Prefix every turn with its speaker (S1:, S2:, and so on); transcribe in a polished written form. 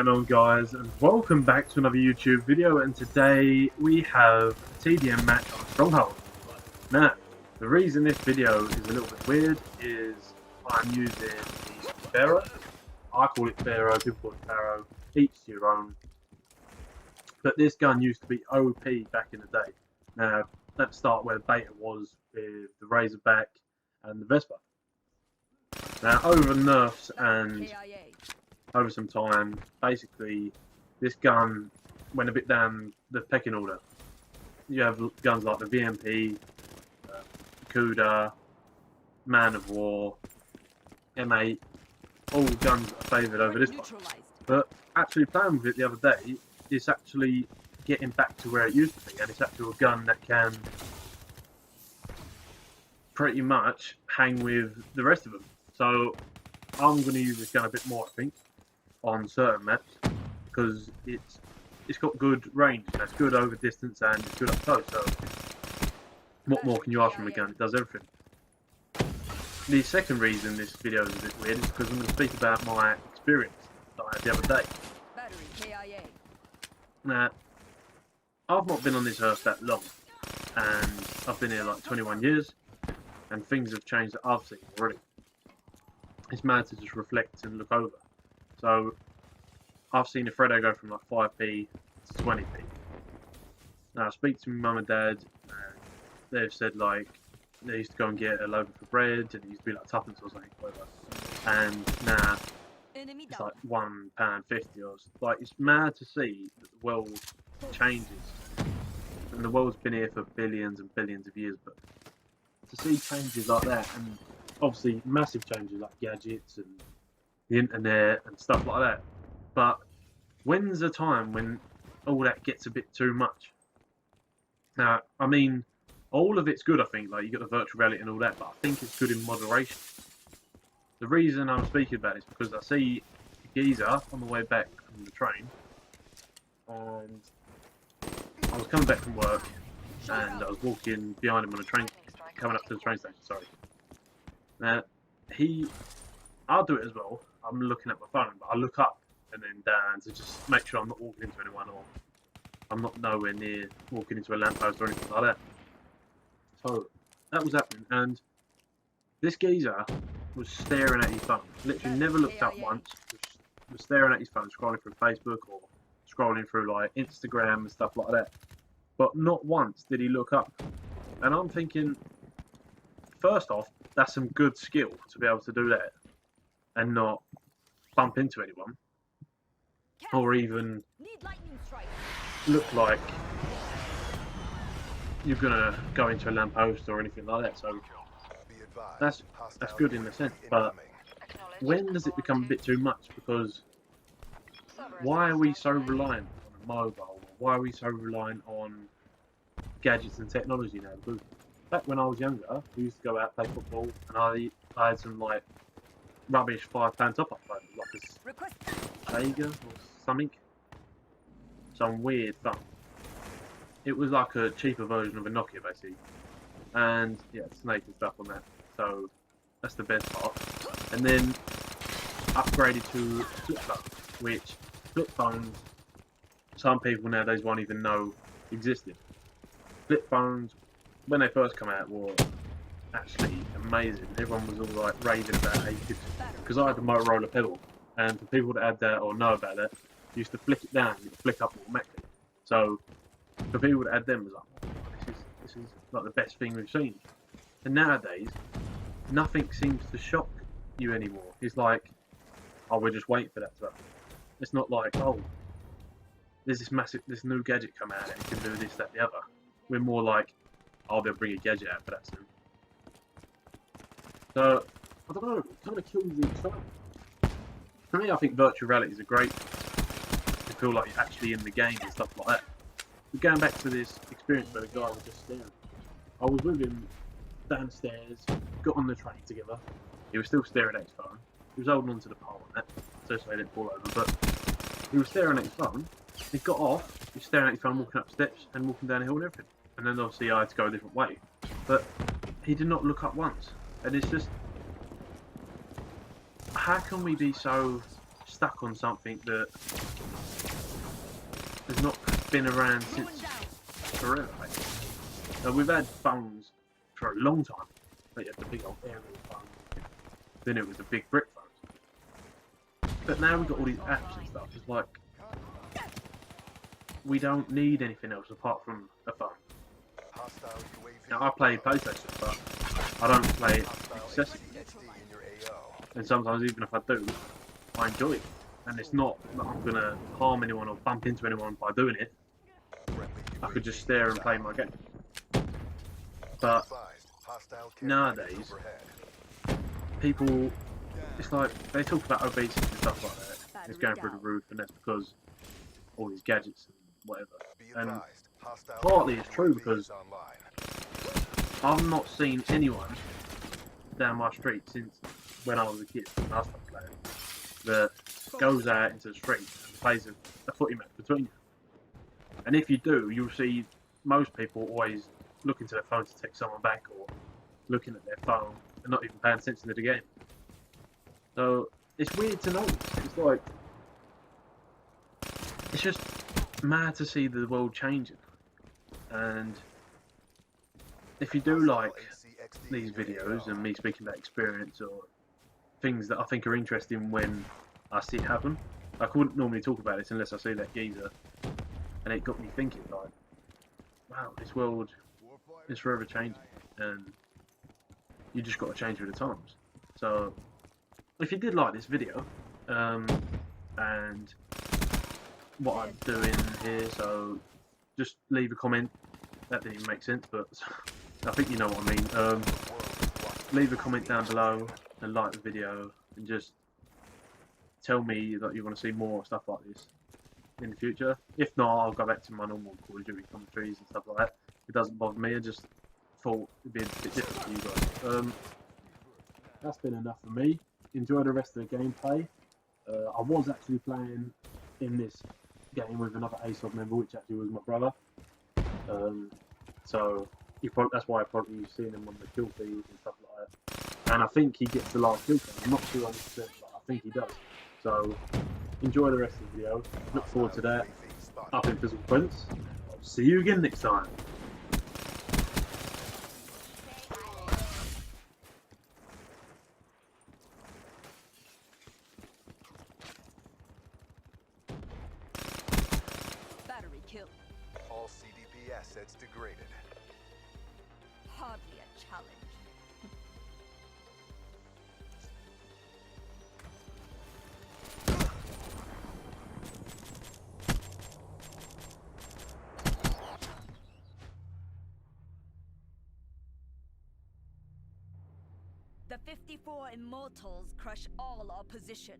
S1: going on, guys, and welcome back to another YouTube video. And today we have a TDM match on Stronghold. Now, the reason this video is a little bit weird is I'm using the Pharaoh. I call it Pharaoh, people call it Pharaoh, each to your own. But this gun used to be OP back in the day. Now, let's start where the beta was with the Razorback and the Vespa. Now, over nerfs and over some time, basically, this gun went a bit down the pecking order. You have guns like the VMP, Cuda, Man of War, M8, all guns that are favoured over this one. But actually playing with it the other day, it's actually getting back to where it used to be, and it's actually a gun that can pretty much hang with the rest of them. So I'm going to use this gun a bit more, I think, on certain maps, because it's got good range, and it's good over distance, and it's good up close. So what more can you ask from a gun? It does everything. The second reason this video is a bit weird is because I'm going to speak about my experience that I had the other day. Now, I've not been on this earth that long, and I've been here like 21 years, and things have changed that I've seen already. It's mad to just reflect and look over. So, I've seen the Freddo go from like 5p to 20p. Now, I speak to my mum and dad, and they've said like, they used to go and get a loaf of bread, and it used to be like tuppence or something, whatever. And now, it's like £1.50 or like, it's mad to see that the world changes. And the world's been here for billions and billions of years, but to see changes like that, and obviously massive changes like gadgets and the internet and stuff like that. But when's the time when all that gets a bit too much? Now, I mean, all of it's good, I think, like you got the virtual reality and all that, but I think it's good in moderation. The reason I'm speaking about it is because I see a geezer on the way back from the train, and I was coming back from work, and I was walking behind him on a train, coming up to the train station, sorry. Now, I'll do it as well. I'm looking at my phone, but I look up and then down to just make sure I'm not walking into anyone, or I'm not nowhere near walking into a lamppost or anything like that. So that was happening, and this geezer was staring at his phone. Literally never looked up once. Was staring at his phone, scrolling through Facebook or scrolling through like Instagram and stuff like that. But not once did he look up. And I'm thinking, first off, that's some good skill to be able to do that and not bump into anyone, or even look like you're gonna go into a lamppost or anything like that. So that's good in a sense. But when does it become a bit too much? Because why are we so reliant on a mobile? Why are we so reliant on gadgets and technology now? Because back when I was younger, we used to go out and play football, and I had some like rubbish £5 top-up phone, like a Sega or something, some weird phone. It was like a cheaper version of a Nokia, basically, and yeah, Snake and stuff on that. So that's the best part. And then upgraded to flip phone, which flip phones, some people nowadays won't even know existed. Flip phones, when they first come out, were actually amazing. Everyone was all like raving about how you could, because I had the Motorola Pebble, and for people that had that or know about that, you used to flick it down, you could flick up automatically. So for people that had them, it was like, oh, this is like the best thing we've seen. And nowadays, nothing seems to shock you anymore. It's like, oh, we're just waiting for that to happen. It's not like, oh, there's this new gadget come out and it can do this, that, the other. We're more like, oh, they'll bring a gadget out for that soon. So, I don't know, it kind of kills the excitement. For me, I think virtual reality is a great thing to feel like you're actually in the game and stuff like that. But going back to this experience where the guy was just staring, I was with him downstairs, got on the train together. He was still staring at his phone. He was holding on to the pole and that, so he didn't fall over, but he was staring at his phone. He got off, he was staring at his phone, walking up steps and walking down the hill and everything. And then obviously I had to go a different way. But he did not look up once. And it's just, how can we be so stuck on something that has not been around since forever. So we've had phones for a long time. Like, you had the big old aerial phones. Then it was the big brick phones. But now we've got all these apps and stuff. It's like, we don't need anything else apart from a phone. Now, I play PlayStation, but I don't play it excessively. And sometimes, even if I do, I enjoy it. And it's not that I'm going to harm anyone or bump into anyone by doing it. I could just stare and play my game. But nowadays, people, it's like, they talk about obesity and stuff like that. It's going through the roof, and that's because all these gadgets and whatever. And partly it's true, because I've not seen anyone down my street since when I was a kid, when I started playing, that goes out into the street and plays a footy match between you. And if you do, you'll see most people always looking to their phone to text someone back, or looking at their phone and not even paying attention to the game. So it's weird to notice. It's like, it's just mad to see the world changing. And if you do like these videos and me speaking about experience or things that I think are interesting when I see it happen, I wouldn't normally talk about this unless I see that geezer, and it got me thinking, like, wow, this world is forever changing, and you just got to change with the times. So if you did like this video, and what I'm doing here, so just leave a comment. That didn't even make sense, but I think you know what I mean. Leave a comment down below and like the video, and just tell me that you want to see more stuff like this in the future. If not, I'll go back to my normal Call of Duty commentaries and stuff like that. It doesn't bother me. I just thought it'd be a bit different for you guys. That's been enough for me. Enjoy the rest of the gameplay. I was actually playing in this game with another ASOB member, which actually was my brother. So that's why you've seen him on the kill feeds and stuff like that. And I think he gets the last kill count. I'm not sure 100%, but I think he does. So enjoy the rest of the video. Look forward to that. Up in Physical Prince. I'll see you again next time.
S2: Battery kill.
S3: All CDP assets degraded.
S2: Hardly a challenge. The 54 Immortals crush all opposition.